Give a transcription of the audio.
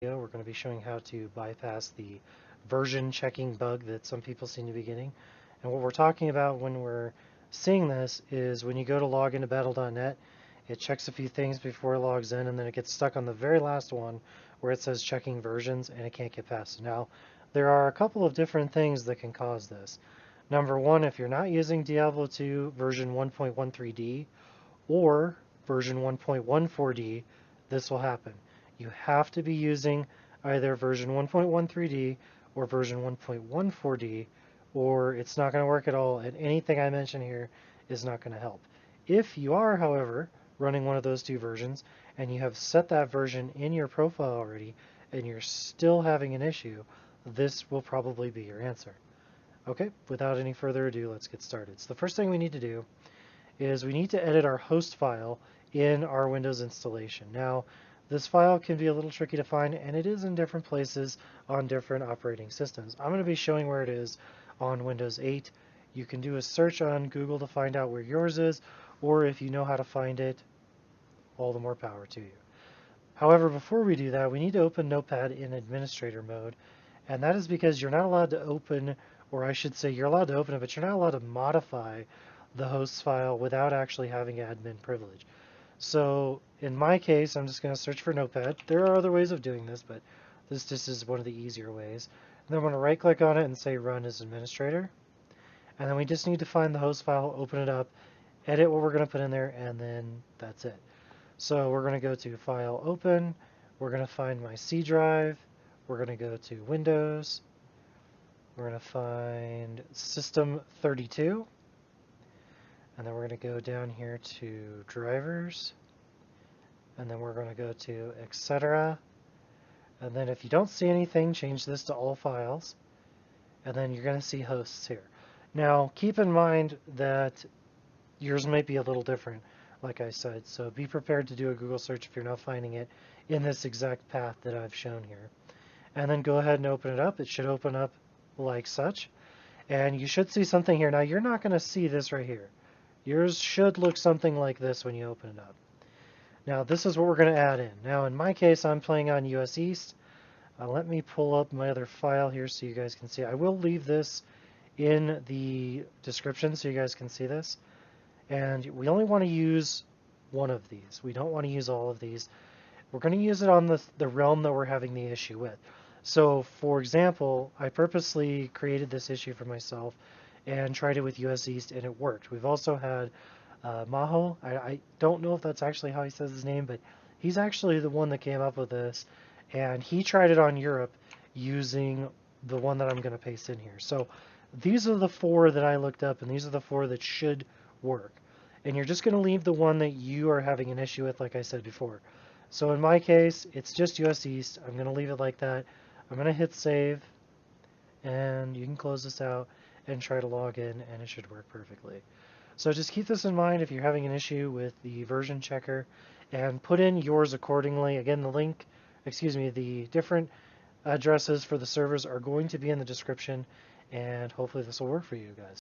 We're going to be showing how to bypass the version checking bug that some people seem to be getting. And what we're talking about when we're seeing this is when you go to log into battle.net, it checks a few things before it logs in, and then it gets stuck on the very last one where it says checking versions and it can't get past it. Now, there are a couple of different things that can cause this. Number one, if you're not using Diablo II version 1.13D or version 1.14D, this will happen. You have to be using either version 1.13D or version 1.14D, or it's not going to work at all, and anything I mention here is not going to help. If you are, however, running one of those two versions, and you have set that version in your profile already, and you're still having an issue, this will probably be your answer. Okay, without any further ado, let's get started. So the first thing we need to do is we need to edit our host file in our Windows installation. Now, this file can be a little tricky to find, and it is in different places on different operating systems. I'm going to be showing where it is on Windows 8. You can do a search on Google to find out where yours is, or if you know how to find it, all the more power to you. However, before we do that, we need to open Notepad in administrator mode, and that is because you're not allowed to open, or I should say you're allowed to open it, but you're not allowed to modify the host file without actually having admin privilege. So in my case, I'm just going to search for Notepad. There are other ways of doing this, but this just is one of the easier ways. And then I'm going to right click on it and say run as administrator. And then we just need to find the host file, open it up, edit what we're going to put in there, and then that's it. So we're going to go to File, Open. We're going to find my C drive. We're going to go to Windows. We're going to find System 32. And then we're going to go down here to drivers, and then we're going to go to etc. And then if you don't see anything, change this to all files, and then you're going to see hosts here. Now keep in mind that yours might be a little different, like I said, so be prepared to do a Google search if you're not finding it in this exact path that I've shown here. And then go ahead and open it up. It should open up like such, and you should see something here. Now you're not going to see this right here. Yours should look something like this when you open it up. Now this is what we're going to add in. Now in my case, I'm playing on USEast. Let me pull up my other file here so you guys can see. I will leave this in the description so you guys can see this. And we only want to use one of these. We don't want to use all of these. We're going to use it on the realm that we're having the issue with. So for example, I purposely created this issue for myself and tried it with USEast, and it worked. We've also had Maho. I don't know if that's actually how he says his name, but he's actually the one that came up with this, and he tried it on Europe using the one that I'm going to paste in here. So these are the four that I looked up, and these are the four that should work. And you're just going to leave the one that you are having an issue with, like I said before. So in my case, it's just USEast. I'm going to leave it like that. I'm going to hit save, and you can close this out and try to log in, and it should work perfectly. So just keep this in mind if you're having an issue with the version checker, and put in yours accordingly. Again, the different addresses for the servers are going to be in the description, and hopefully this will work for you guys.